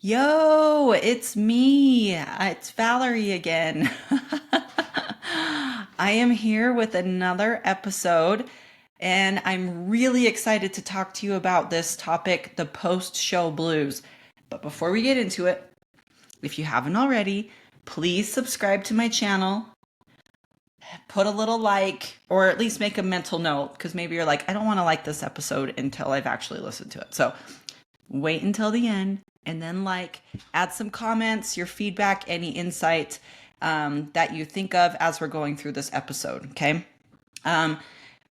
Yo, it's me. It's Valerie again. I am here with another episode, and I'm really excited to talk to you about this topic, the post-show blues. But before we get into it, if you haven't already, please subscribe to my channel, put a little like, or at least make a mental note, because maybe you're like, I don't want to like this episode until I've actually listened to it. So wait until the end and then add some comments, your feedback, any insight that you think of as we're going through this episode. Okay. um,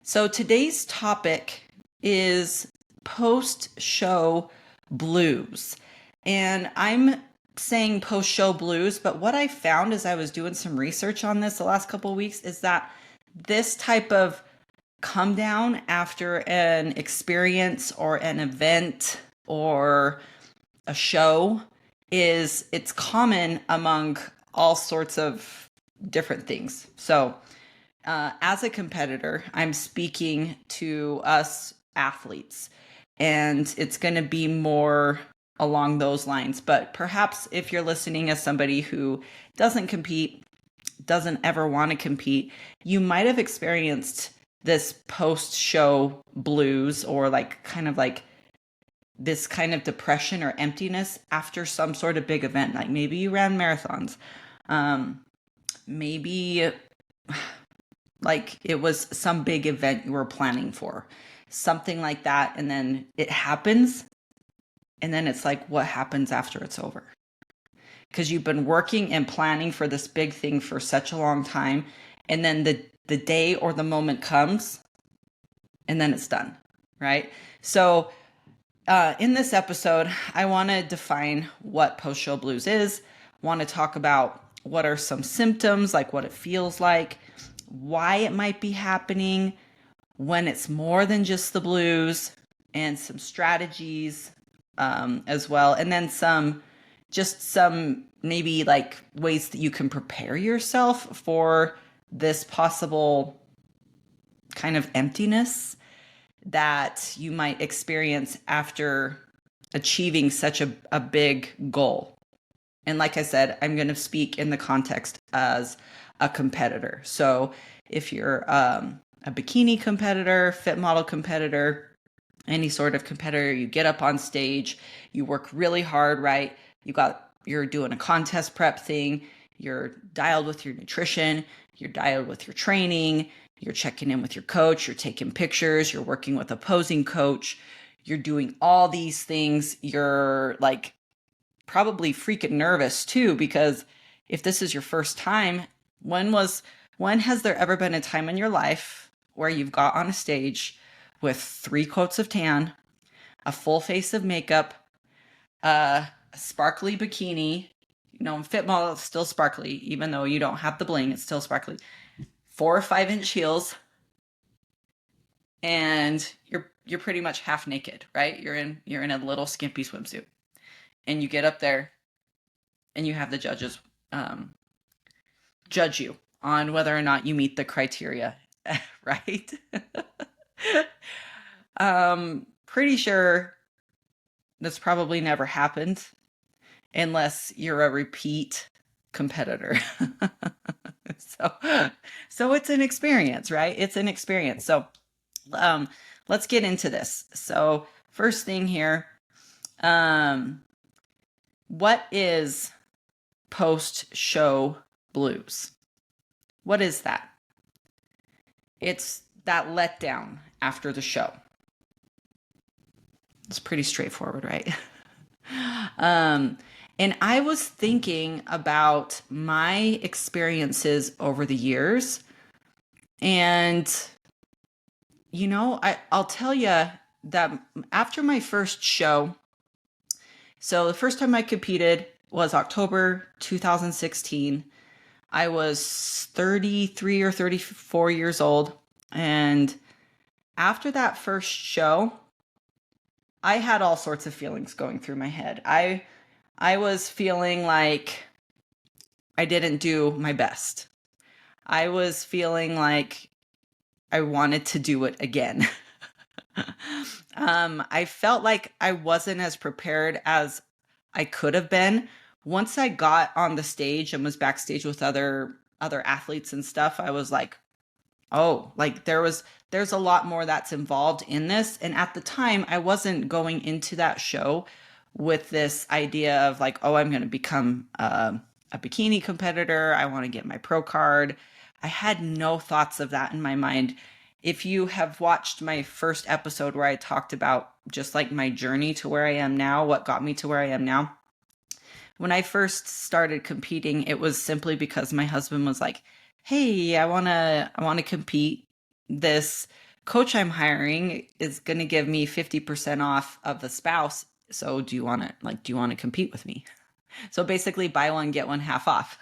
so today's topic is post show blues, and I'm saying post show blues, but what I found as I was doing some research on this the last couple of weeks is that this type of come down after an experience or an event or a show it's common among all sorts of different things. So as a competitor, I'm speaking to us athletes, and it's going to be more along those lines. But perhaps if you're listening as somebody who doesn't compete, doesn't ever want to compete, you might have experienced this post show blues, or kind of this kind of depression or emptiness after some sort of big event. Like maybe you ran marathons. Maybe like it was some big event you were planning for, something like that. And then it happens. And then it's like, what happens after it's over? Because you've been working and planning for this big thing for such a long time. And then the day or the moment comes, and then it's done. Right. So in this episode, I want to define what post-show blues is. Want to talk about what are some symptoms, like what it feels like, why it might be happening, when it's more than just the blues, and some strategies as well. And then some maybe like ways that you can prepare yourself for this possible kind of emptiness that you might experience after achieving such a big goal. And like I said, I'm going to speak in the context as a competitor. So if you're a bikini competitor, fit model competitor, any sort of competitor, you get up on stage, you work really hard, right? You're doing a contest prep thing, you're dialed with your nutrition, you're dialed with your training, you're checking in with your coach, you're taking pictures, you're working with opposing coach, you're doing all these things. You're like probably freaking nervous too, because if this is your first time, when has there ever been a time in your life where you've got on a stage with 3 coats of tan, a full face of makeup, a sparkly bikini, fit model, it's still sparkly, even though you don't have the bling, it's still sparkly, 4 or 5 inch heels, and you're pretty much half naked, right? You're in a little skimpy swimsuit, and you get up there, and you have the judges judge you on whether or not you meet the criteria, right? Pretty sure that's probably never happened unless you're a repeat competitor. so so it's an experience, right? It's an experience. So let's get into this. So first thing here, what is post show blues? What is that? It's that letdown after the show. It's pretty straightforward, right? And I was thinking about my experiences over the years. And, I'll tell you that after my first show, so the first time I competed was October 2016. I was 33 or 34 years old. And after that first show, I had all sorts of feelings going through my head. I was feeling like I didn't do my best. I was feeling like I wanted to do it again. I felt like I wasn't as prepared as I could have been. Once I got on the stage and was backstage with other athletes and stuff, I was like, oh, like there's a lot more that's involved in this. And at the time, I wasn't going into that show with this idea of like, oh, I'm going to become a bikini competitor. I want to get my pro card. I had no thoughts of that in my mind. If you have watched my first episode where I talked about just like my journey to where I am now, what got me to where I am now, when I first started competing, it was simply because my husband was like, "Hey, I want to compete. This coach I'm hiring is going to give me 50% off of the spouse. So do you want to compete with me?" So basically buy one get one half off.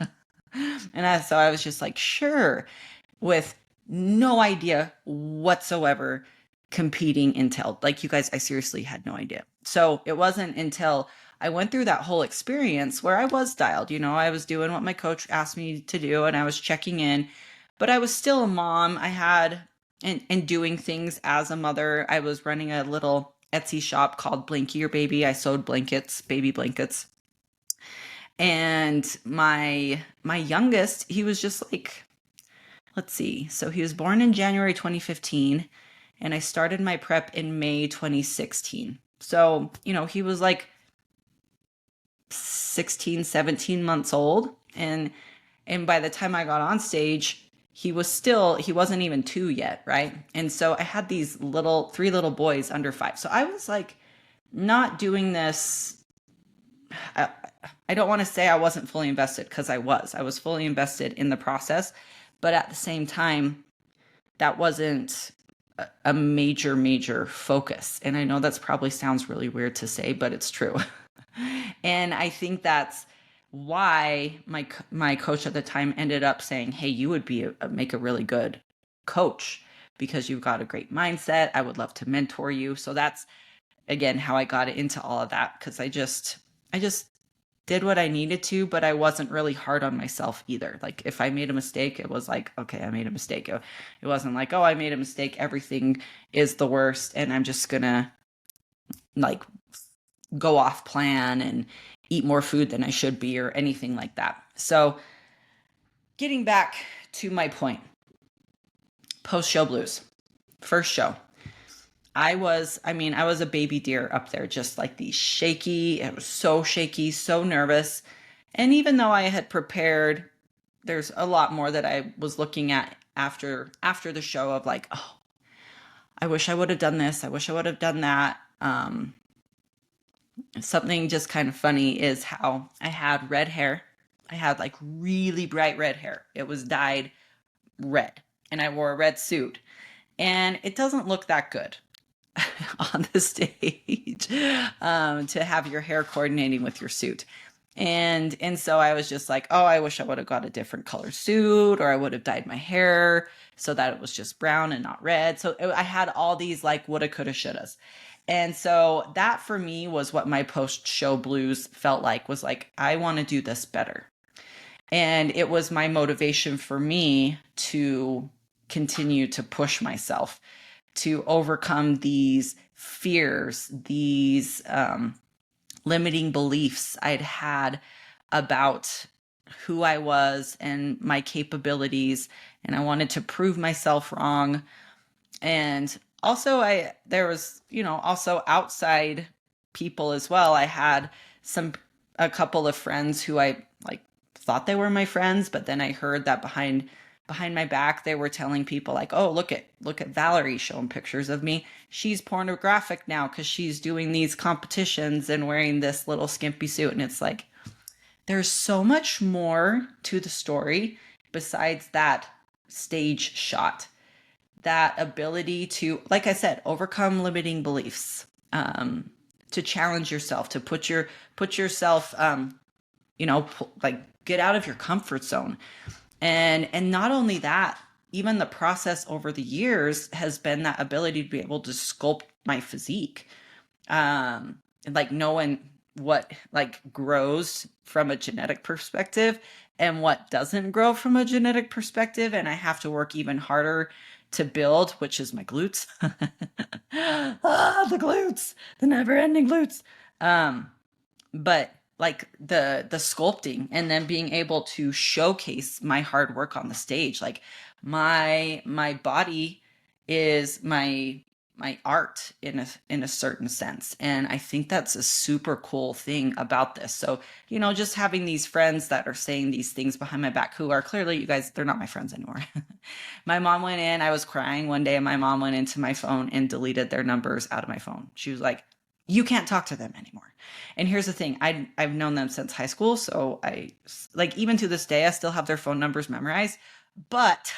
So I was just like, "Sure," with no idea whatsoever competing entailed. Like, you guys, I seriously had no idea. So it wasn't until I went through that whole experience where I was dialed. I was doing what my coach asked me to do and I was checking in, but I was still a mom. I had and doing things as a mother. I was running a little Etsy shop called Blankie Your Baby. I sewed blankets, baby blankets. And my youngest, he was just like, let's see. So he was born in January 2015 and I started my prep in May 2016. So, he was like 16, 17 months old. And by the time I got on stage, he wasn't even 2 yet, right? And so I had these three little boys under 5. So I was like not doing this. I don't want to say I wasn't fully invested, because I was fully invested in the process, but at the same time, that wasn't a major focus. And I know that's probably sounds really weird to say, but it's true. And I think that's why my coach at the time ended up saying, "Hey, you would make a really good coach because you've got a great mindset. I would love to mentor you." So that's again how I got into all of that, because I just did what I needed to, but I wasn't really hard on myself either. Like, if I made a mistake, it was like, okay, I made a mistake. It wasn't like, oh, I made a mistake, everything is the worst and I'm just gonna like go off plan and eat more food than I should be or anything like that. So getting back to my point, post-show blues, first show. I was a baby deer up there, just like these shaky. It was so shaky, so nervous. And even though I had prepared, there's a lot more that I was looking at after the show of like, oh, I wish I would have done this. I wish I would have done that. Something just kind of funny is how I had red hair. I had like really bright red hair. It was dyed red and I wore a red suit, and it doesn't look that good on the stage to have your hair coordinating with your suit. And so I was just like, oh, I wish I would have got a different color suit, or I would have dyed my hair so that it was just brown and not red. So I had all these like woulda, coulda, shouldas. And so that for me was what my post show blues felt like, was like, I want to do this better. And it was my motivation for me to continue to push myself, to overcome these fears, these limiting beliefs I'd had about who I was and my capabilities. And I wanted to prove myself wrong. And also there was, also outside people as well. I had a couple of friends who I like thought they were my friends, but then I heard that behind my back they were telling people like, oh, look at Valerie, showing pictures of me. She's pornographic now because she's doing these competitions and wearing this little skimpy suit. And it's like, there's so much more to the story besides that stage shot. That ability to, like I said, overcome limiting beliefs, to challenge yourself, to put yourself, like get out of your comfort zone. And not only that, even the process over the years has been that ability to be able to sculpt my physique. And like knowing what like grows from a genetic perspective and what doesn't grow from a genetic perspective. And I have to work even harder to build, which is my glutes. The glutes, the never ending glutes. But like the sculpting, and then being able to showcase my hard work on the stage. Like my body is my art in a certain sense. And I think that's a super cool thing about this. So, just having these friends that are saying these things behind my back, who are clearly, you guys, they're not my friends anymore. My mom went in, I was crying one day, and my mom went into my phone and deleted their numbers out of my phone. She was like, you can't talk to them anymore. And here's the thing, I've known them since high school. So like, even to this day, I still have their phone numbers memorized. But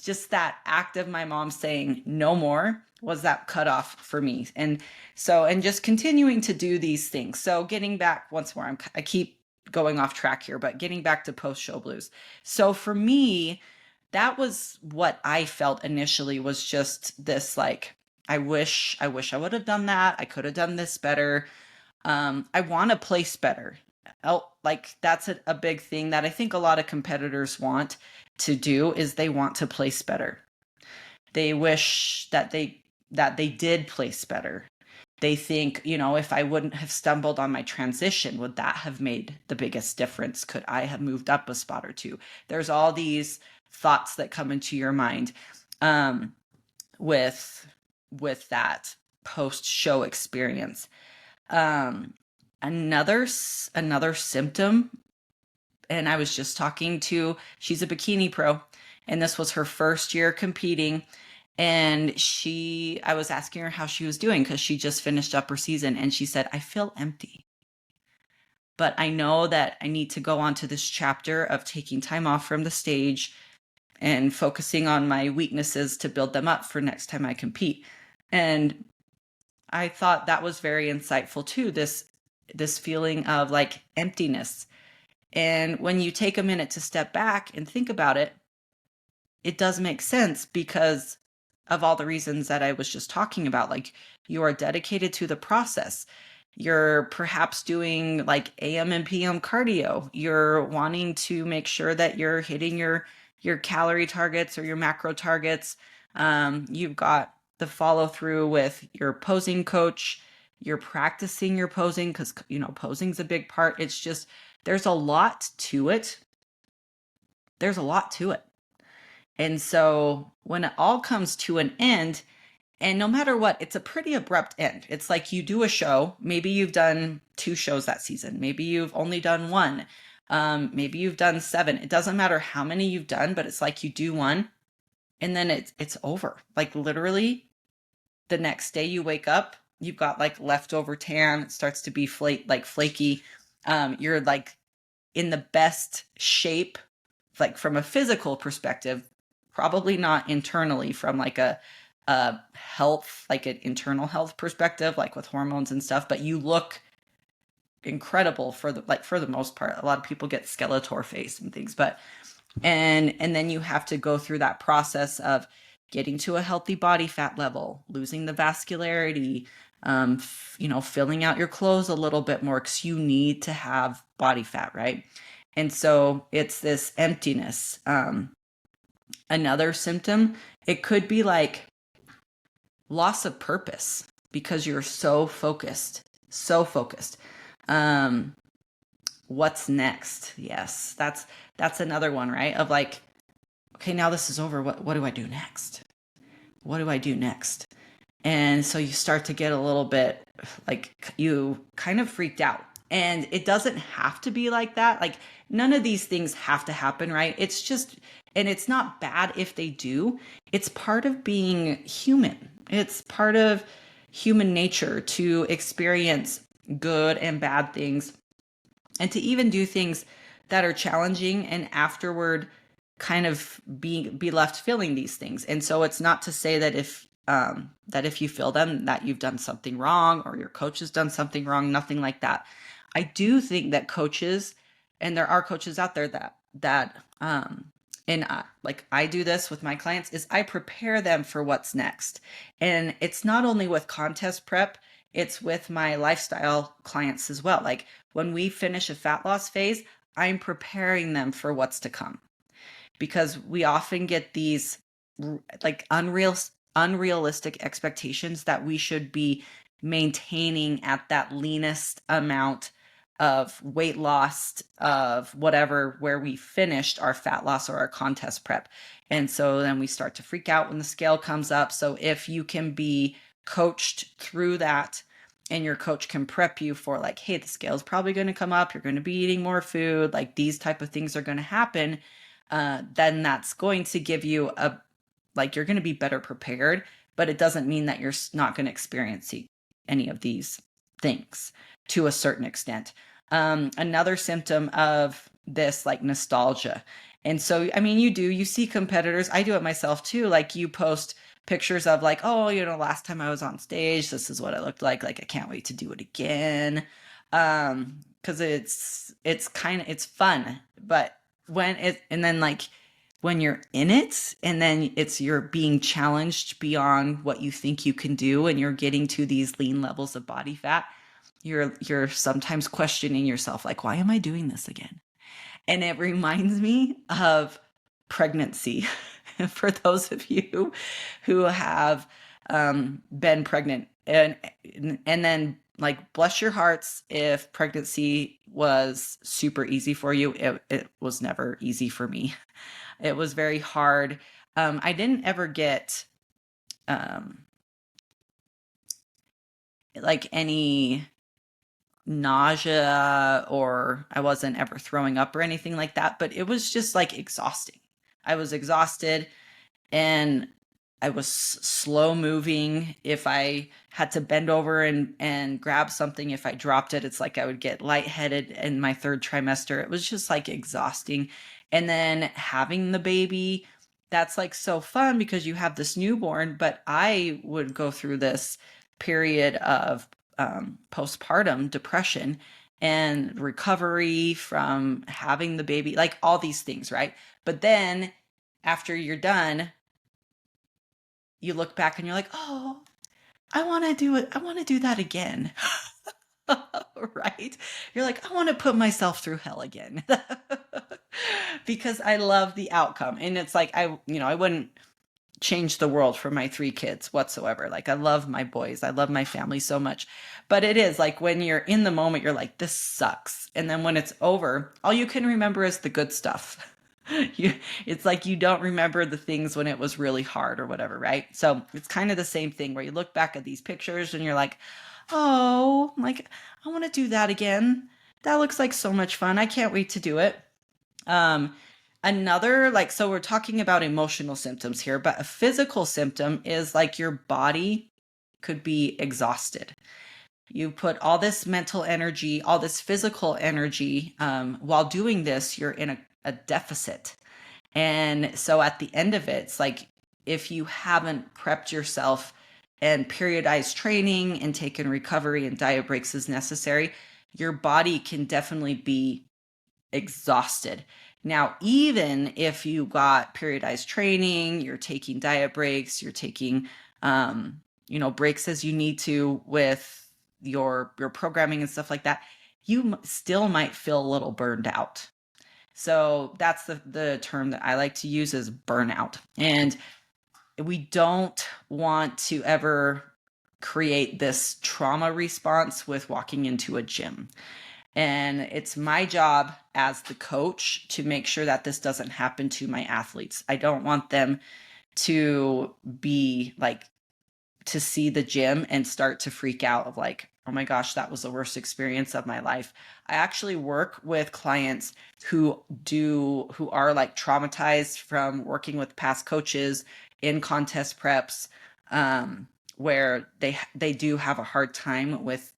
just that act of my mom saying no more was that cutoff for me. And just continuing to do these things. So getting back once more, I keep going off track here, but getting back to post show blues. So for me, that was what I felt initially, was just this, like, I wish I would have done that. I could have done this better. I want to place better. Like, that's a big thing that I think a lot of competitors want to do, is they want to place better. They wish that they did place better. They think, if I wouldn't have stumbled on my transition, would that have made the biggest difference? Could I have moved up a spot or two? There's all these thoughts that come into your mind with that post show experience. Another symptom, and I was just talking to, she's a bikini pro, and this was her first year competing. And I was asking her how she was doing, because she just finished up her season, and she said, I feel empty, but I know that I need to go on to this chapter of taking time off from the stage and focusing on my weaknesses to build them up for next time I compete. And I thought that was very insightful too, this feeling of like emptiness. And when you take a minute to step back and think about it, it does make sense, because of all the reasons that I was just talking about. Like, you are dedicated to the process. You're perhaps doing like AM and PM cardio. You're wanting to make sure that you're hitting your calorie targets or your macro targets. You've got the follow through with your posing coach. You're practicing your posing, because posing's a big part. It's just, there's a lot to it. And so when it all comes to an end, and no matter what, it's a pretty abrupt end. It's like, you do a show, maybe you've done 2 shows that season, maybe you've only done 1, maybe you've done 7. It doesn't matter how many you've done, but it's like, you do one and then it's over. Like, literally the next day you wake up, you've got like leftover tan, it starts to be flaky. You're like in the best shape, like from a physical perspective, probably not internally, from like a health, like an internal health perspective, like with hormones and stuff, but you look incredible for the most part. A lot of people get Skeletor face and things, but and then you have to go through that process of getting to a healthy body fat level, losing the vascularity, filling out your clothes a little bit more, because you need to have body fat, right? And so it's this emptiness. Another symptom, it could be like loss of purpose, because you're so focused. What's next? Yes, that's another one, right? Of like, okay, now this is over. What do I do next? And so you start to get a little bit like, you kind of freaked out. And it doesn't have to be like that. Like, none of these things have to happen, right? It's just, and it's not bad if they do. It's part of being human. It's part of human nature to experience good and bad things, and to even do things that are challenging, and afterward kind of be left feeling these things. And so it's not to say that if you feel them, that you've done something wrong, or your coach has done something wrong. Nothing like that. I do think that coaches, and there are coaches out there that like, I do this with my clients, is I prepare them for what's next. And it's not only with contest prep, it's with my lifestyle clients as well. Like, when we finish a fat loss phase, I'm preparing them for what's to come, because we often get these like unrealistic expectations that we should be maintaining at that leanest amount of weight loss, of whatever, where we finished our fat loss or our contest prep. And so then we start to freak out when the scale comes up. So if you can be coached through that, and your coach can prep you for like, hey, the scale is probably going to come up, you're going to be eating more food, like these type of things are going to happen, then that's going to give you a, like, you're going to be better prepared, but it doesn't mean that you're not going to experience any of these things to a certain extent. Another symptom of this, like nostalgia. And so, I mean, you see competitors, I do it myself too. Like you post pictures of like, oh, last time I was on stage, this is what I looked like. Like, I can't wait to do it again. Cause it's fun, but and then like when you're in it and then you're being challenged beyond what you think you can do, and you're getting to these lean levels of body fat, you're sometimes questioning yourself, like, why am I doing this again? And it reminds me of pregnancy. For those of you who have been pregnant, and then, like, bless your hearts if pregnancy was super easy for you. It was never easy for me. It was very hard. I didn't ever get like any nausea, or I wasn't ever throwing up or anything like that, but it was just like exhausting. I was exhausted, and I was slow moving. If I had to bend over and grab something, if I dropped it, it's like I would get lightheaded in my third trimester. It was just like exhausting. And then having the baby, that's like so fun because you have this newborn, but I would go through this period of postpartum depression and recovery from having the baby, like all these things, right? But then after you're done, you look back and you're like, oh, I want to do it. I want to do that again. Right? You're like, I want to put myself through hell again because I love the outcome. And it's like, I wouldn't change the world for my 3 kids whatsoever. Like, I love my boys. I love my family so much. But it is like when you're in the moment, you're like, this sucks. And then when it's over, all you can remember is the good stuff. It's like you don't remember the things when it was really hard or whatever, right? So it's kind of the same thing where you look back at these pictures and you're like, oh, like, I want to do that again. That looks like so much fun. I can't wait to do it. Another, like, so we're talking about emotional symptoms here, but a physical symptom is like your body could be exhausted. You put all this mental energy, all this physical energy, while doing this, you're in a deficit. And so at the end of it, it's like, if you haven't prepped yourself and periodized training and taken recovery and diet breaks as necessary, your body can definitely be exhausted. Now, even if you got periodized training, you're taking diet breaks, you're taking, breaks as you need to with your programming and stuff like that, you still might feel a little burned out. So that's the term that I like to use, is burnout. And we don't want to ever create this trauma response with walking into a gym. And it's my job as the coach to make sure that this doesn't happen to my athletes. I don't want them to be like, to see the gym and start to freak out of like, oh my gosh, that was the worst experience of my life. I actually work with clients who are like traumatized from working with past coaches in contest preps, where they do have a hard time with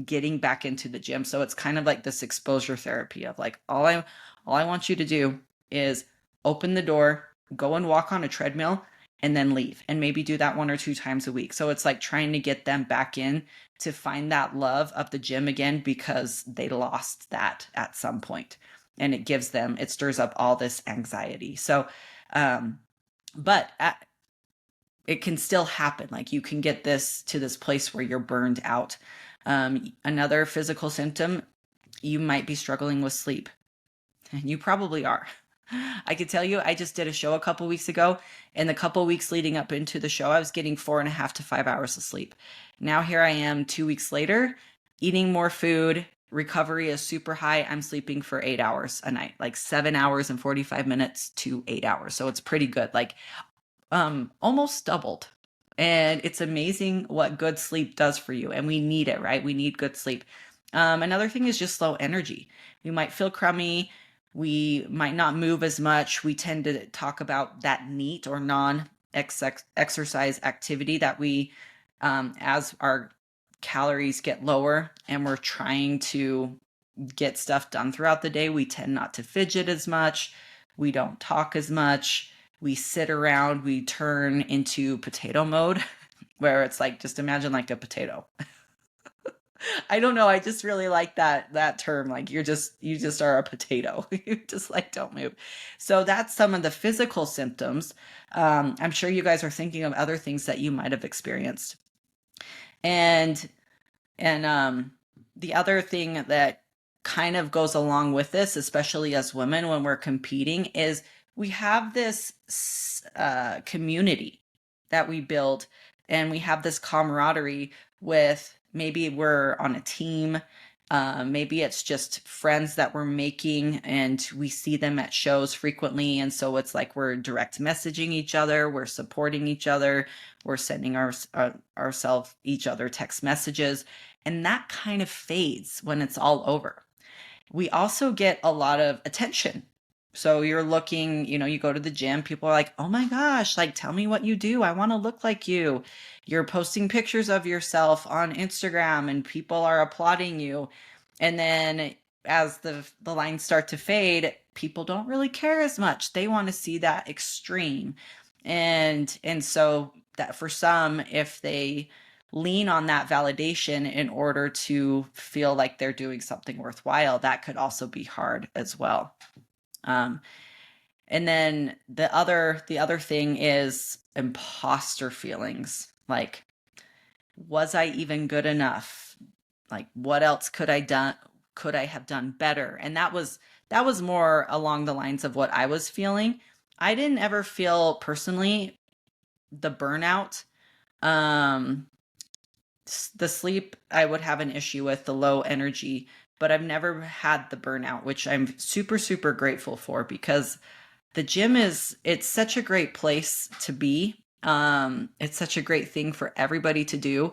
getting back into the gym. So it's kind of like this exposure therapy of like, all I want you to do is open the door, go and walk on a treadmill, and then leave, and maybe do that 1 or 2 times a week. So it's like trying to get them back in to find that love of the gym again, because they lost that at some point, and it stirs up all this anxiety. So, but it can still happen. Like, you can get to this place where you're burned out. Another physical symptom, you might be struggling with sleep. And you probably are. I could tell you, I just did a show a couple weeks ago, and the couple weeks leading up into the show, I was getting 4.5 to 5 hours of sleep. Now here I am 2 weeks later, eating more food, recovery is super high, I'm sleeping for 8 hours a night, like 7 hours and 45 minutes to 8 hours. So it's pretty good, like almost doubled. And it's amazing what good sleep does for you. And we need it, right? We need good sleep. Another thing is just low energy. We might feel crummy. We might not move as much. We tend to talk about that NEAT or non exercise activity that we, as our calories get lower and we're trying to get stuff done throughout the day, we tend not to fidget as much. We don't talk as much. We sit around, we turn into potato mode, where it's like, just imagine like a potato. I don't know. I just really like that term. Like you just are a potato. You just like don't move. So that's some of the physical symptoms. I'm sure you guys are thinking of other things that you might have experienced. And the other thing that kind of goes along with this, especially as women when we're competing, is we have this community that we build, and we have this camaraderie with, maybe we're on a team, maybe it's just friends that we're making and we see them at shows frequently, and so it's like we're direct messaging each other, we're supporting each other, we're sending ourselves each other text messages, and that kind of fades when it's all over. We also get a lot of attention. So you're looking, you go to the gym, people are like, oh my gosh, like, tell me what you do. I want to look like you. You're posting pictures of yourself on Instagram and people are applauding you. And then as the lines start to fade, people don't really care as much. They want to see that extreme. And so that for some, if they lean on that validation in order to feel like they're doing something worthwhile, that could also be hard as well. And then the other thing is imposter feelings. Like, was I even good enough? Like, what else could I have done better? And that was more along the lines of what I was feeling. I didn't ever feel personally the burnout. The sleep I would have an issue with, the low energy, but I've never had the burnout, which I'm super, super grateful for, because the gym it's such a great place to be. It's such a great thing for everybody to do.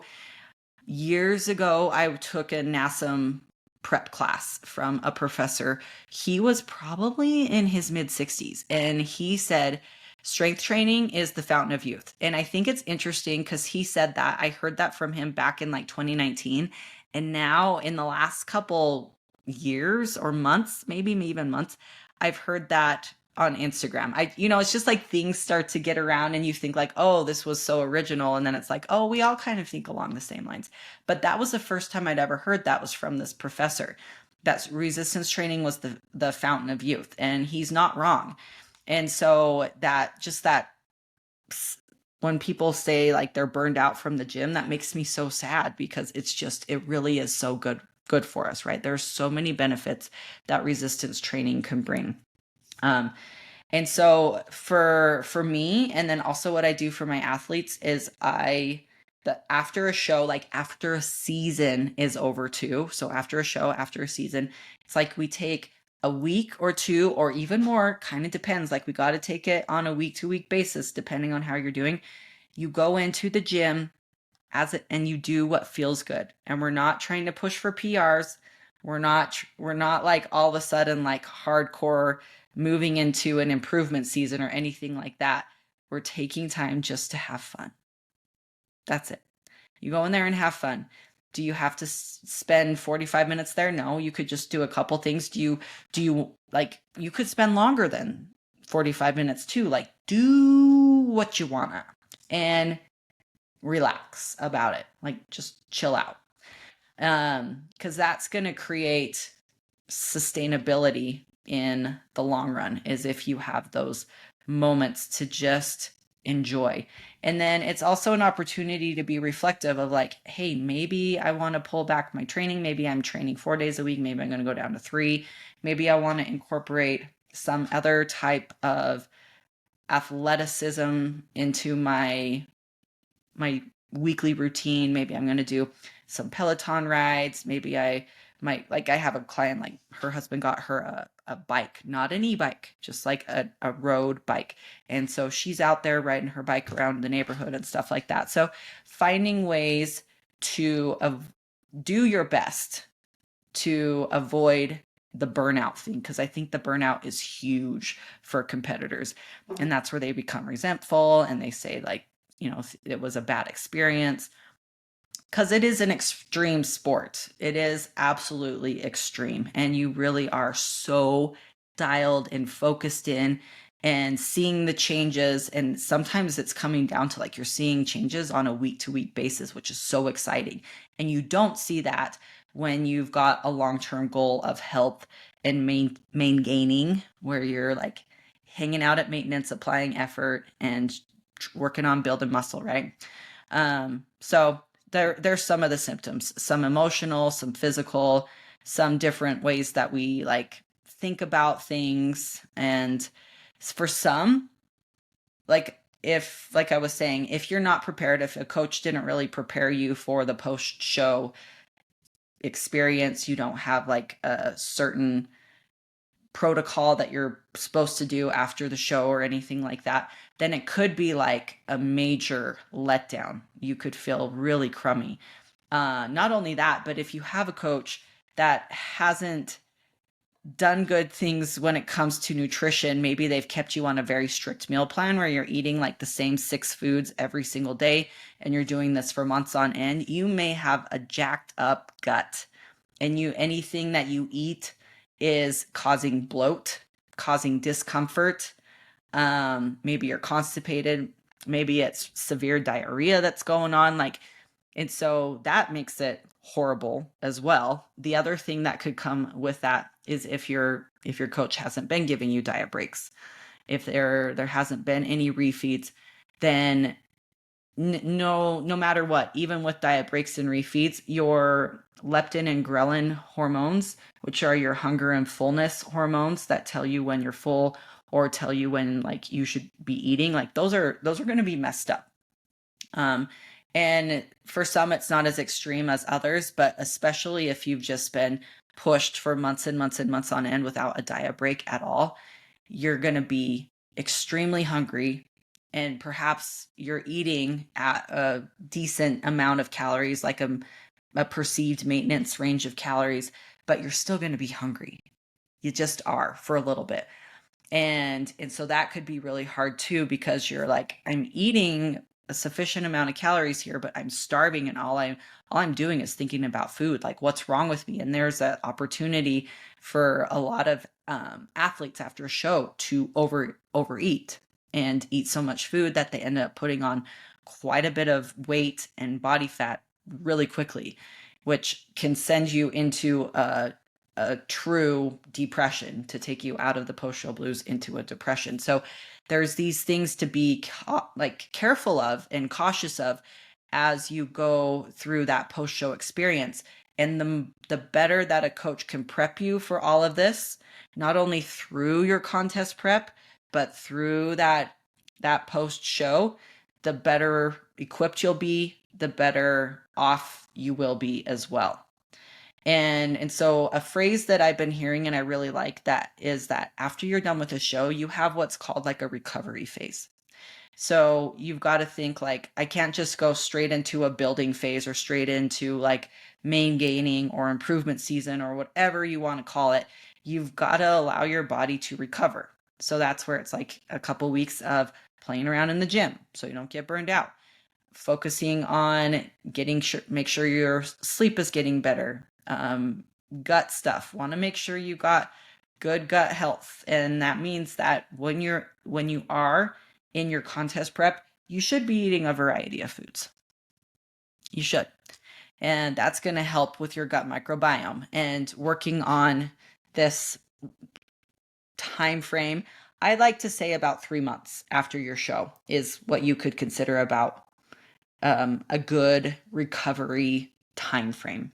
Years ago, I took a NASM prep class from a professor. He was probably in his mid 60s, and he said, strength training is the fountain of youth. And I think it's interesting because he said that. I heard that from him back in like 2019. And now in the last couple years or months, maybe even months, I've heard that on Instagram. It's just like things start to get around and you think like, oh, this was so original. And then it's like, oh, we all kind of think along the same lines. But that was the first time I'd ever heard that was from this professor. That resistance training was the fountain of youth. And he's not wrong. And so that when people say like they're burned out from the gym, that makes me so sad, because it really is so good for us, right? There's so many benefits that resistance training can bring. And so for me, and then also what I do for my athletes is after a show, like after a season is over too. So after a show, after a season, it's like we take a week or two or even more, kind of depends. Like we got to take it on a week to week basis, depending on how you're doing. You go into the gym and you do what feels good. And we're not trying to push for PRs. We're not like all of a sudden like hardcore moving into an improvement season or anything like that. We're taking time just to have fun. That's it. You go in there and have fun. Do you have to spend 45 minutes there? No, you could just do a couple things. Do you like, you could spend longer than 45 minutes too. Like, do what you wanna and relax about it. Like, just chill out. Because that's going to create sustainability in the long run, is if you have those moments to just enjoy. And then it's also an opportunity to be reflective of like, hey, maybe I want to pull back my training. Maybe I'm training 4 days a week. Maybe I'm going to go down to 3. Maybe I want to incorporate some other type of athleticism into my weekly routine. Maybe I'm going to do some Peloton rides. Maybe I like I have a client, like her husband got her a bike, not an e-bike, just like a road bike. And so she's out there riding her bike around the neighborhood and stuff like that. So finding ways to do your best to avoid the burnout thing, because I think the burnout is huge for competitors. And that's where they become resentful and they say, like, it was a bad experience, because it is an extreme sport. It is absolutely extreme. And you really are so dialed and focused in and seeing the changes. And sometimes it's coming down to like you're seeing changes on a week to week basis, which is so exciting. And you don't see that when you've got a long-term goal of health and main gaining, where you're like hanging out at maintenance, applying effort and working on building muscle, right? So there's some of the symptoms, some emotional, some physical, some different ways that we like think about things. And for some, like I was saying, if you're not prepared, if a coach didn't really prepare you for the post show experience, you don't have like a certain protocol that you're supposed to do after the show or anything like that, then it could be like a major letdown. You could feel really crummy. Not only that, but if you have a coach that hasn't done good things when it comes to nutrition, maybe they've kept you on a very strict meal plan where you're eating like the same 6 foods every single day, and you're doing this for months on end, you may have a jacked up gut, and anything that you eat is causing bloat, causing discomfort. Maybe you're constipated, maybe it's severe diarrhea that's going on, like, and so that makes it horrible as well. The other thing that could come with that is if your coach hasn't been giving you diet breaks, if there hasn't been any refeeds, then no matter what, even with diet breaks and refeeds, your leptin and ghrelin hormones, which are your hunger and fullness hormones that tell you when you're full or tell you when like you should be eating, like those are going to be messed up. And for some, it's not as extreme as others, but especially if you've just been pushed for months and months and months on end without a diet break at all, you're going to be extremely hungry. And perhaps you're eating at a decent amount of calories, like a perceived maintenance range of calories, but you're still going to be hungry. You just are for a little bit. And so that could be really hard too, because you're like, I'm eating a sufficient amount of calories here, but I'm starving, and all I'm doing is thinking about food. Like, what's wrong with me? And there's an opportunity for a lot of athletes after a show to overeat and eat so much food that they end up putting on quite a bit of weight and body fat really quickly, which can send you into a true depression, to take you out of the post-show blues into a depression. So there's these things to be like careful of and cautious of as you go through that post-show experience. And the better that a coach can prep you for all of this, not only through your contest prep, but through that post-show, the better equipped you'll be, the better off you will be as well. And so a phrase that I've been hearing and I really like that is that after you're done with a show, you have what's called like a recovery phase. So you've got to think like, I can't just go straight into a building phase or straight into like main gaining or improvement season or whatever you want to call it. You've got to allow your body to recover. So that's where it's like a couple weeks of playing around in the gym so you don't get burned out. Focusing on make sure your sleep is getting better. Gut stuff. Want to make sure you got good gut health. And that means that when you are in your contest prep, you should be eating a variety of foods. You should. And that's going to help with your gut microbiome. And working on this time frame, I like to say about 3 months after your show is what you could consider about a good recovery time frame.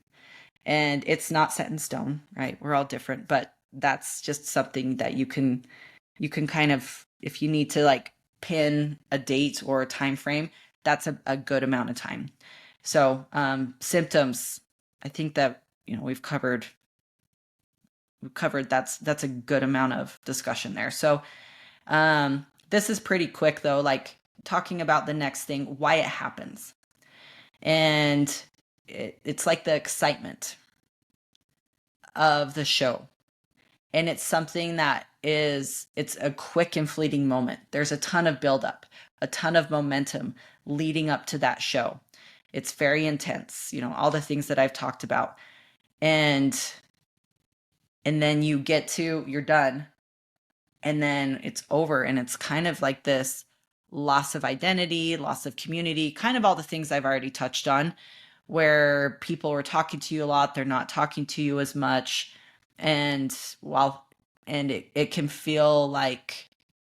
And it's not set in stone, right? We're all different, but that's just something that you can kind of, if you need to like pin a date or a time frame, that's a good amount of time. So symptoms, I think that we've covered covered that's a good amount of discussion there. So this is pretty quick though, like talking about the next thing, why it happens. And it's like the excitement of the show. And it's something that it's a quick and fleeting moment. There's a ton of buildup, a ton of momentum leading up to that show. It's very intense, all the things that I've talked about. And then you're done, and then it's over, and it's kind of like this loss of identity, loss of community, kind of all the things I've already touched on, where people were talking to you a lot, they're not talking to you as much. And it can feel like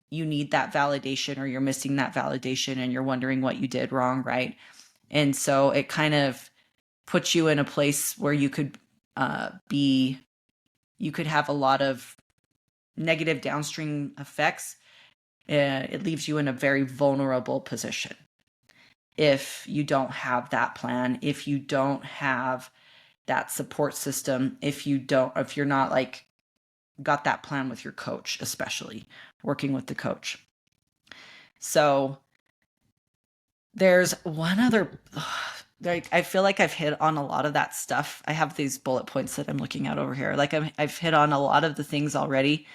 you need that validation, or you're missing that validation, and you're wondering what you did wrong, right? And so it kind of puts you in a place where you could have a lot of negative downstream effects. It leaves you in a very vulnerable position if you don't have that plan, if you don't have that support system, if you're not like got that plan with your coach, especially working with the coach. So there's one other, I feel like I've hit on a lot of that stuff. I have these bullet points that I'm looking at over here. Like I've hit on a lot of the things already.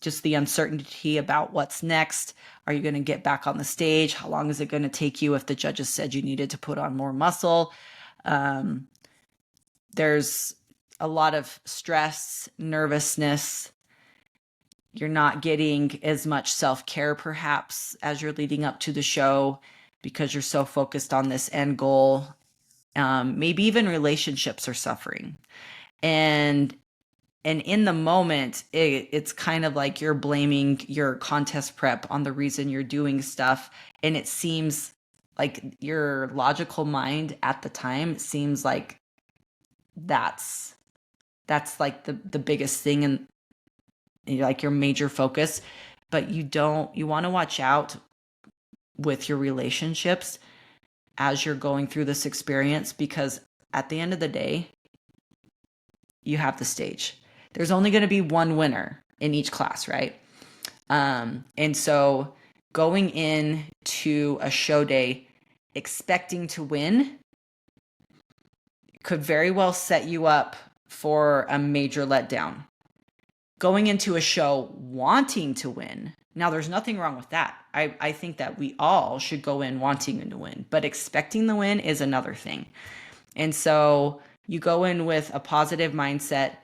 Just the uncertainty about what's next. Are you going to get back on the stage? How long is it going to take you if the judges said you needed to put on more muscle? There's a lot of stress, nervousness. You're not getting as much self-care perhaps as you're leading up to the show because you're so focused on this end goal. Maybe even relationships are suffering. And in the moment, it's kind of like you're blaming your contest prep on the reason you're doing stuff. And it seems like your logical mind at the time seems like that's like the biggest thing and like your major focus. But you want to watch out with your relationships as you're going through this experience, because at the end of the day, you have the stage. There's only going to be one winner in each class, right? And so going into a show day expecting to win could very well set you up for a major letdown. Going into a show wanting to win, now there's nothing wrong with that. I think that we all should go in wanting to win, but expecting the win is another thing. And so you go in with a positive mindset,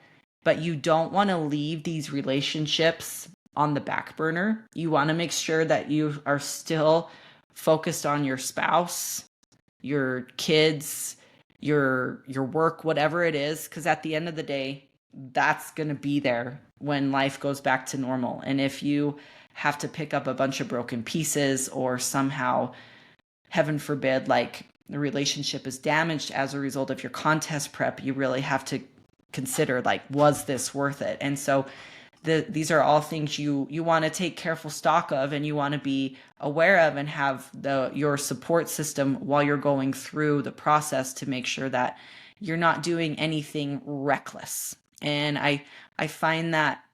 but you don't want to leave these relationships on the back burner. You want to make sure that you are still focused on your spouse, your kids, your work, whatever it is, because at the end of the day, that's going to be there when life goes back to normal. And if you have to pick up a bunch of broken pieces, or somehow, heaven forbid, like the relationship is damaged as a result of your contest prep, you really have to consider, like, was this worth it? And so these are all things you want to take careful stock of, and you want to be aware of, and have your support system while you're going through the process to make sure that you're not doing anything reckless. And I find that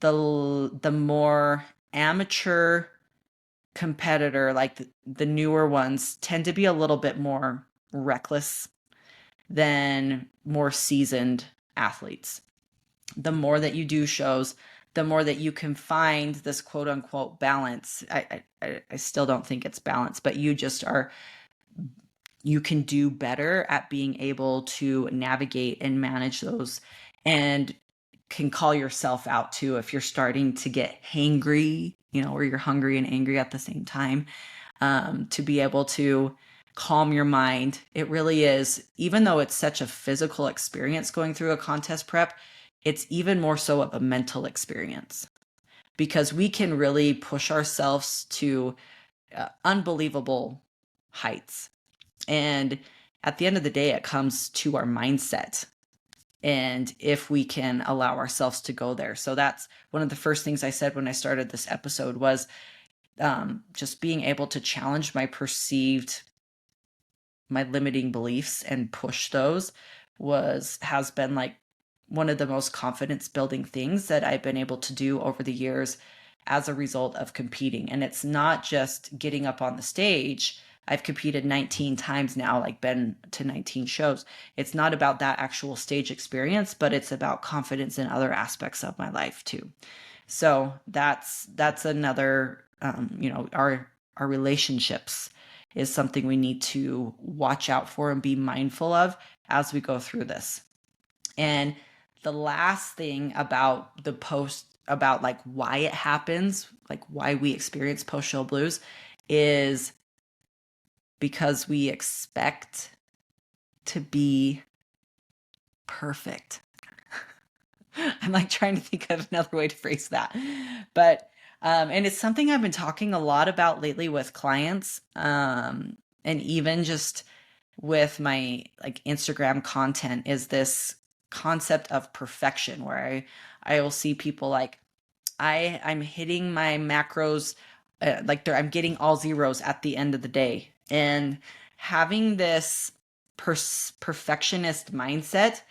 the more amateur competitor, like the newer ones, tend to be a little bit more reckless than more seasoned athletes. The more that you do shows, the more that you can find this quote unquote balance. I still don't think it's balance, but you can do better at being able to navigate and manage those, and can call yourself out too if you're starting to get hangry, where you're hungry and angry at the same time, to be able to calm your mind. It really is, even though it's such a physical experience going through a contest prep, it's even more so of a mental experience, because we can really push ourselves to unbelievable heights. And at the end of the day, it comes to our mindset, and if we can allow ourselves to go there. So that's one of the first things I said when I started this episode, was just being able to challenge my limiting beliefs and push those has been like one of the most confidence building things that I've been able to do over the years as a result of competing. And it's not just getting up on the stage. I've competed 19 times now, like been to 19 shows. It's not about that actual stage experience, but it's about confidence in other aspects of my life too. So that's another, our relationships is something we need to watch out for and be mindful of as we go through this. And the last thing about the post, about like why it happens, like why we experience post show blues, is because we expect to be perfect. I'm like trying to think of another way to phrase that. But, and it's something I've been talking a lot about lately with clients, and even just with my like Instagram content, is this concept of perfection where I will see people like, I'm hitting my macros, I'm getting all zeros at the end of the day. And having this perfectionist mindset,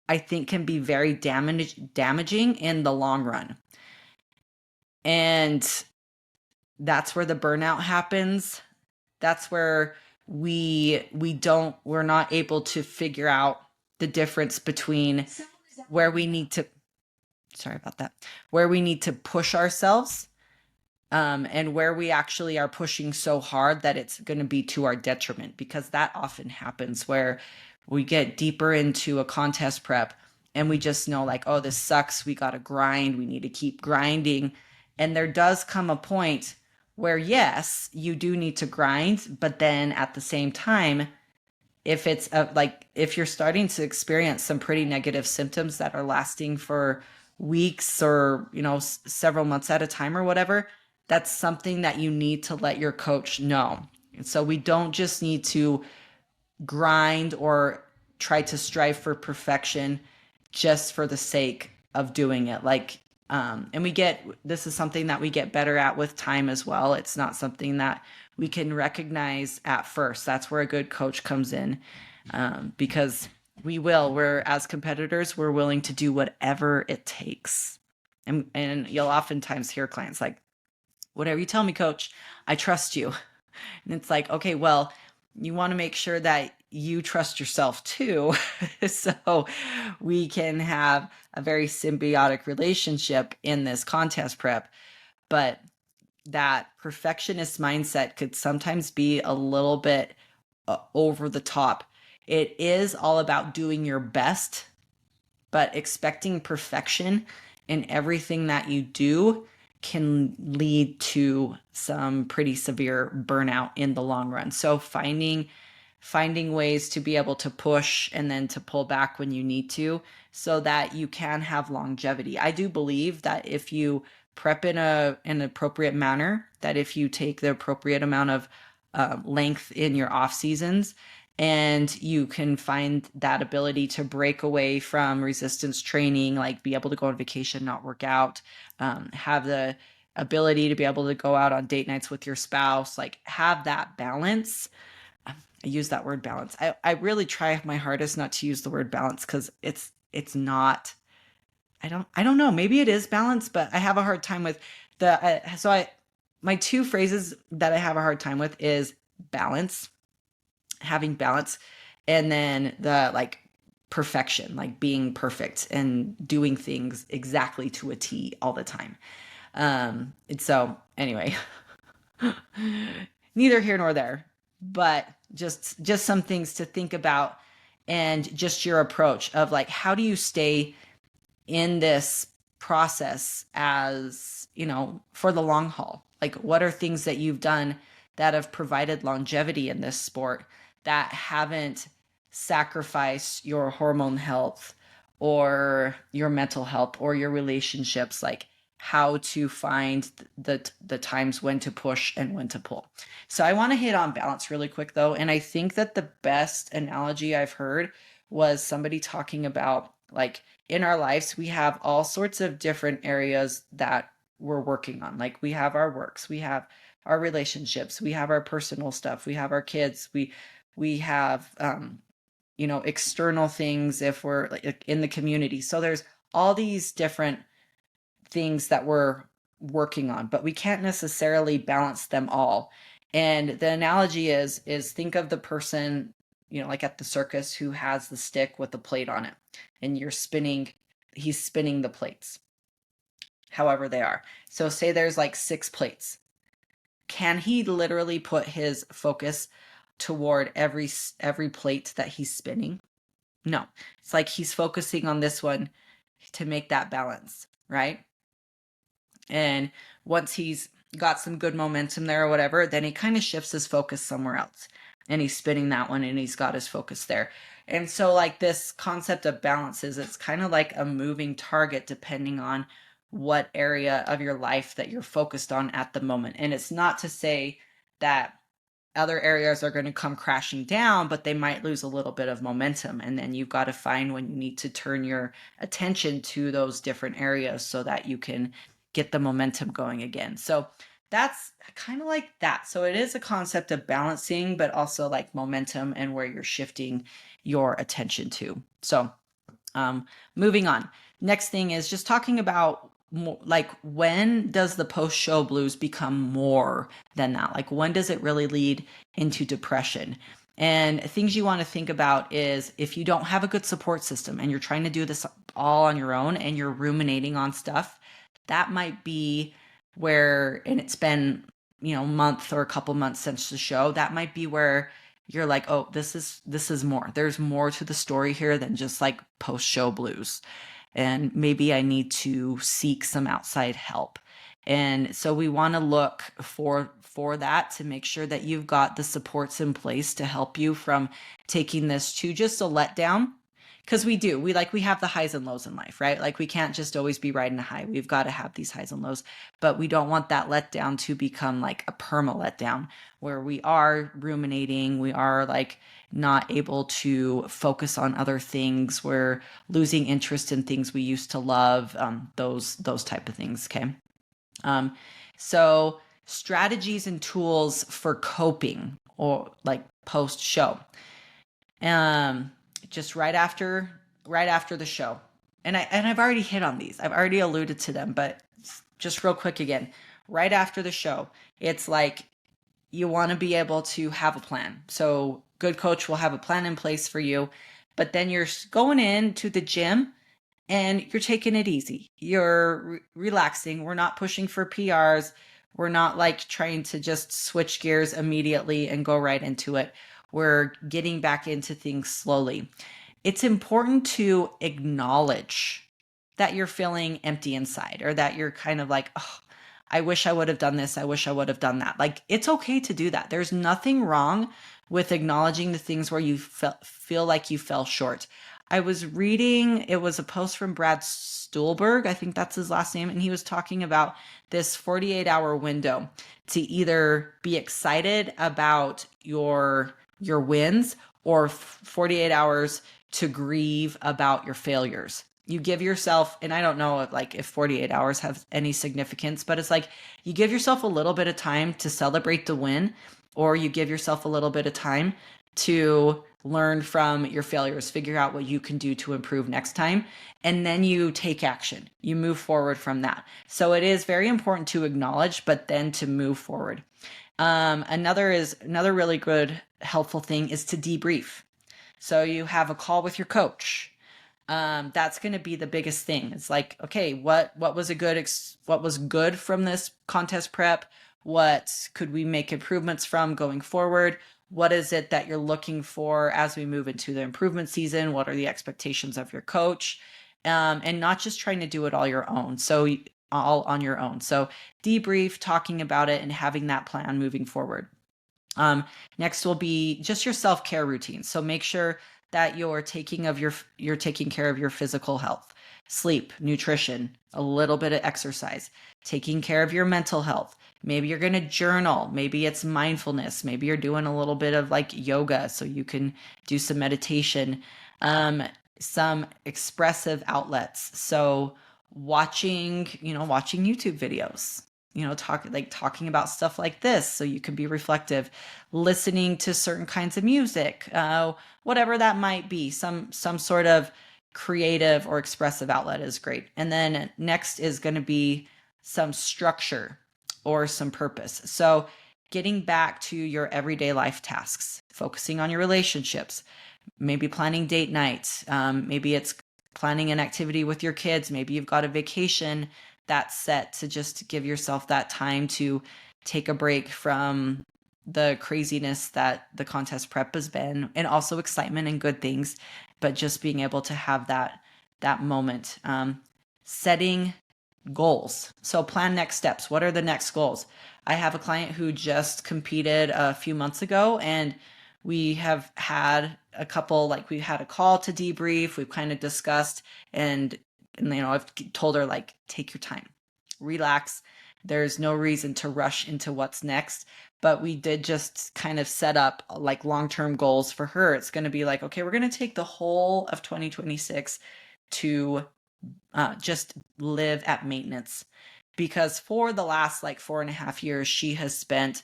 I think, can be very damaging in the long run. And that's where the burnout happens. That's where we're not able to figure out the difference between where we need to, sorry about that, where we need to push ourselves, and where we actually are pushing so hard that it's going to be to our detriment, because that often happens where we get deeper into a contest prep and we just know like, oh, this sucks. We got to grind. We need to keep grinding. And there does come a point where, yes, you do need to grind, but then at the same time, if it's if you're starting to experience some pretty negative symptoms that are lasting for weeks or, several months at a time or whatever, that's something that you need to let your coach know. And so we don't just need to grind or try to strive for perfection just for the sake of doing it. And this is something that we get better at with time as well. It's not something that we can recognize at first. That's where a good coach comes in, because we're as competitors, we're willing to do whatever it takes. And you'll oftentimes hear clients like, whatever you tell me, coach, I trust you. And it's like, okay, well, you want to make sure that you trust yourself too. So we can have a very symbiotic relationship in this contest prep. But that perfectionist mindset could sometimes be a little bit over the top. It is all about doing your best, but expecting perfection in everything that you do can lead to some pretty severe burnout in the long run. So finding ways to be able to push and then to pull back when you need to, so that you can have longevity. I do believe that if you prep in an appropriate manner, that if you take the appropriate amount of length in your off seasons, and you can find that ability to break away from resistance training, like be able to go on vacation, not work out, have the ability to be able to go out on date nights with your spouse, like have that balance. I use that word balance. I really try my hardest not to use the word balance, because it's not, I don't know, maybe it is balance, but I have a hard time with my two phrases that I have a hard time with is balance, having balance, and then the like perfection, like being perfect and doing things exactly to a T all the time. And so anyway, neither here nor there, but just some things to think about, and just your approach of like, how do you stay in this process as, for the long haul? Like, what are things that you've done that have provided longevity in this sport that haven't sacrificed your hormone health or your mental health or your relationships? Like, how to find the times when to push and when to pull. So I want to hit on balance really quick though. And I think that the best analogy I've heard was somebody talking about, like, in our lives, we have all sorts of different areas that we're working on. Like, we have our works, we have our relationships, we have our personal stuff, we have our kids, we have external things if we're like in the community. So there's all these different things that we're working on, but we can't necessarily balance them all. And the analogy is think of the person, like at the circus, who has the stick with the plate on it, and he's spinning the plates however they are. So say there's like 6 plates. Can he literally put his focus toward every plate that he's spinning? No. It's like he's focusing on this one to make that balance, right? And once he's got some good momentum there or whatever, then he kind of shifts his focus somewhere else. And he's spinning that one and he's got his focus there. And so like this concept of balance it's kind of like a moving target depending on what area of your life that you're focused on at the moment. And it's not to say that other areas are going to come crashing down, but they might lose a little bit of momentum. And then you've got to find when you need to turn your attention to those different areas so that you can get the momentum going again. So that's kind of like that. So it is a concept of balancing, but also like momentum and where you're shifting your attention to. So moving on. Next thing is just talking about like, when does the post-show blues become more than that? Like, when does it really lead into depression? And things you want to think about is if you don't have a good support system and you're trying to do this all on your own and you're ruminating on stuff, that might be where, and it's been, a month or a couple months since the show, that might be where you're like, oh, this is more. There's more to the story here than just like post-show blues. And maybe I need to seek some outside help. And so we want to look for that to make sure that you've got the supports in place to help you from taking this to just a letdown. Because we have the highs and lows in life, right? Like we can't just always be riding a high. We've got to have these highs and lows, but we don't want that letdown to become like a perma letdown where we are ruminating. We are like not able to focus on other things. We're losing interest in things we used to love, those type of things. Okay. So strategies and tools for coping or like post show. Just right after the show. And I've already hit on these. I've already alluded to them, but just real quick again, right after the show, it's like you want to be able to have a plan. So good coach will have a plan in place for you, but then you're going into the gym and you're taking it easy. You're relaxing. We're not pushing for PRs. We're not like trying to just switch gears immediately and go right into it. We're getting back into things slowly. It's important to acknowledge that you're feeling empty inside, or that you're kind of like, oh, I wish I would have done this. I wish I would have done that. Like, it's okay to do that. There's nothing wrong with acknowledging the things where you feel like you fell short. I was reading, it was a post from Brad Stulberg, I think that's his last name, and he was talking about this 48-hour window to either be excited about your wins, or 48 hours to grieve about your failures. You give yourself, and I don't know if 48 hours have any significance, but it's like you give yourself a little bit of time to celebrate the win, or you give yourself a little bit of time to learn from your failures, figure out what you can do to improve next time, and then you take action. You move forward from that. So it is very important to acknowledge, but then to move forward. Another really good helpful thing is to debrief. So you have a call with your coach. That's going to be the biggest thing. It's like, okay, what was what was good from this contest prep? What could we make improvements from going forward? What is it that you're looking for as we move into the improvement season? What are the expectations of your coach? And not just trying to do it all on your own. So debrief, talking about it, and having that plan moving forward. Next will be just your self-care routine. So make sure that you're taking care of your physical health, sleep, nutrition, a little bit of exercise, taking care of your mental health. Maybe you're going to journal. Maybe it's mindfulness. Maybe you're doing a little bit of like yoga so you can do some meditation, some expressive outlets. So watching YouTube videos, talking about stuff like this so you can be reflective, listening to certain kinds of music, whatever that might be, some sort of creative or expressive outlet is great. And then next is going to be some structure or some purpose. So getting back to your everyday life tasks, focusing on your relationships, maybe planning date nights, maybe it's planning an activity with your kids, maybe you've got a vacation that's set to just give yourself that time to take a break from the craziness that the contest prep has been, and also excitement and good things, but just being able to have that moment. Setting goals. So plan next steps. What are the next goals? I have a client who just competed a few months ago, and we have had a couple, like we had a call to debrief. We've kind of discussed, and I've told her, like, take your time, relax. There's no reason to rush into what's next. But we did just kind of set up like long-term goals for her. It's going to be like, okay, we're going to take the whole of 2026 to just live at maintenance. Because for the last like 4.5 years, she has spent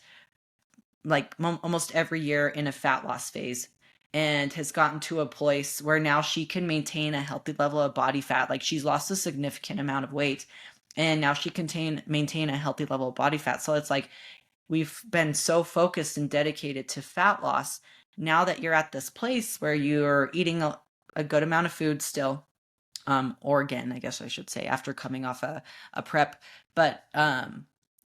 like almost every year in a fat loss phase, and has gotten to a place where now she can maintain a healthy level of body fat. Like, she's lost a significant amount of weight, and now she can maintain a healthy level of body fat. So it's like, we've been so focused and dedicated to fat loss. Now that you're at this place where you're eating a good amount of food still, or again, I guess I should say, after coming off a prep, but and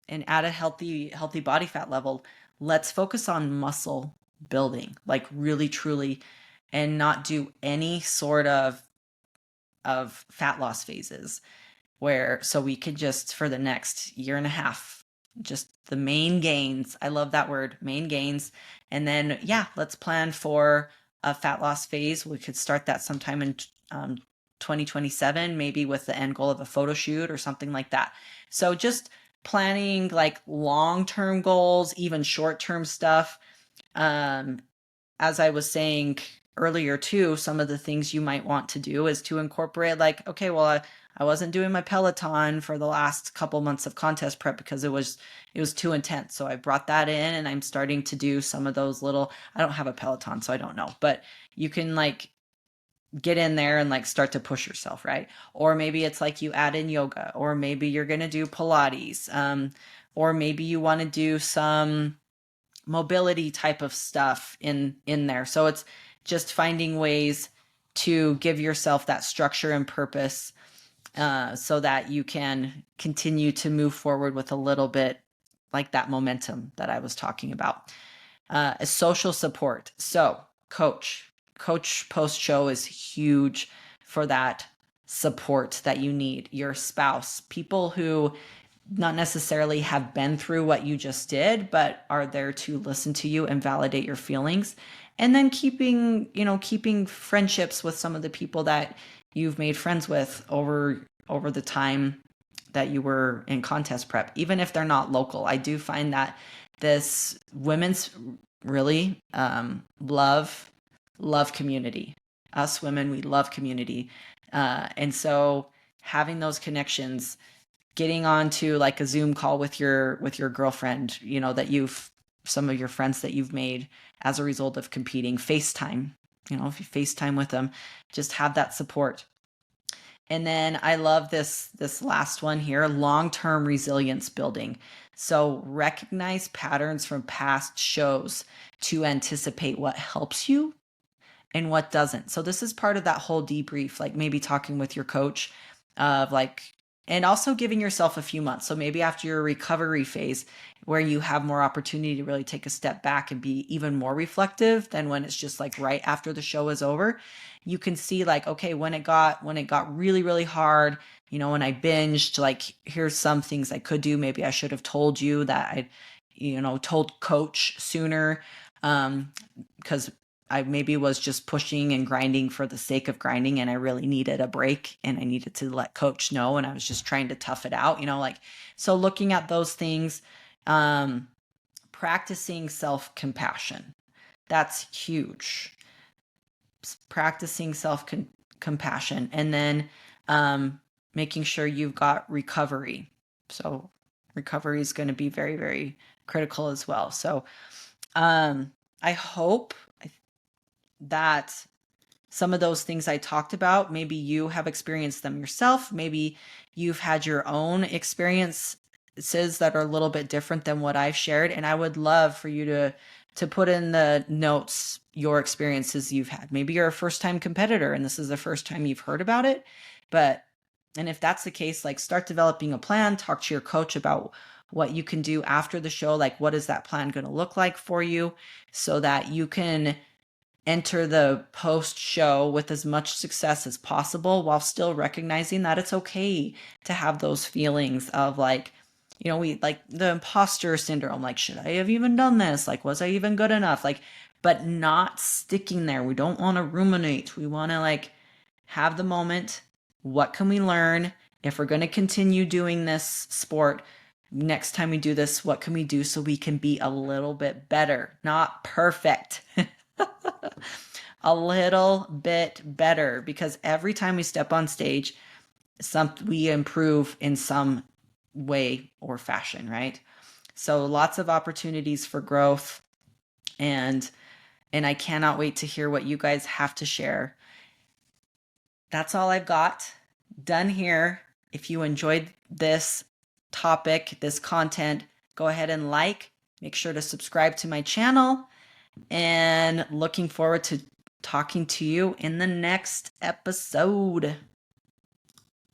at a healthy body fat level, let's focus on muscle building, like really truly, and not do any sort of fat loss phases, where so we could just, for the next year and a half, just the main gains. I love that word, main gains. And then let's plan for a fat loss phase. We could start that sometime in 2027, maybe with the end goal of a photo shoot or something like that. So just planning like long-term goals, even short-term stuff. As I was saying earlier too, some of the things you might want to do is to incorporate, like, okay, well, I wasn't doing my Peloton for the last couple months of contest prep because it was too intense. So I brought that in, and I'm starting to do some of those little, I don't have a Peloton, so I don't know, but you can like get in there and like start to push yourself, right? Or maybe it's like you add in yoga, or maybe you're going to do Pilates, or maybe you want to do some mobility type of stuff in there. So it's just finding ways to give yourself that structure and purpose, so that you can continue to move forward with a little bit like that momentum that I was talking about. A social support. So coach post-show is huge for that support that you need. Your spouse, people who not necessarily have been through what you just did, but are there to listen to you and validate your feelings. And then keeping friendships with some of the people that you've made friends with over the time that you were in contest prep, even if they're not local. I do find that this women's really love community. Us women, we love community. And so having those connections, getting onto like a Zoom call with your girlfriend, that some of your friends that you've made as a result of competing, FaceTime, if you FaceTime with them, just have that support. And then I love this last one here, long-term resilience building. So recognize patterns from past shows to anticipate what helps you and what doesn't. So this is part of that whole debrief, like maybe talking with your coach of like, and also giving yourself a few months. So maybe after your recovery phase, where you have more opportunity to really take a step back and be even more reflective than when it's just like right after the show is over, you can see like, okay, when it got really, really hard, when I binged, like, here's some things I could do. Maybe I should have told you that I told coach sooner. Because I maybe was just pushing and grinding for the sake of grinding, and I really needed a break, and I needed to let coach know, and I was just trying to tough it out, so looking at those things, practicing self-compassion. That's huge. Practicing self-compassion, and then making sure you've got recovery. So recovery is going to be very, very critical as well. So I hope that some of those things I talked about, maybe you have experienced them yourself. Maybe you've had your own experiences that are a little bit different than what I've shared. And I would love for you to put in the notes your experiences you've had. Maybe you're a first-time competitor and this is the first time you've heard about it. And if that's the case, like start developing a plan, talk to your coach about what you can do after the show. Like, what is that plan going to look like for you so that you can enter the post show with as much success as possible while still recognizing that it's okay to have those feelings of like, we like the imposter syndrome. Like, should I have even done this? Like, was I even good enough? Like, but not sticking there. We don't want to ruminate. We want to like have the moment. What can we learn? If we're going to continue doing this sport, next time we do this, what can we do so we can be a little bit better? Not perfect. A little bit better, because every time we step on stage, we improve in some way or fashion, right? So lots of opportunities for growth, and I cannot wait to hear what you guys have to share. That's all I've got done here. If you enjoyed this topic, this content, go ahead and make sure to subscribe to my channel, and looking forward to talking to you in the next episode.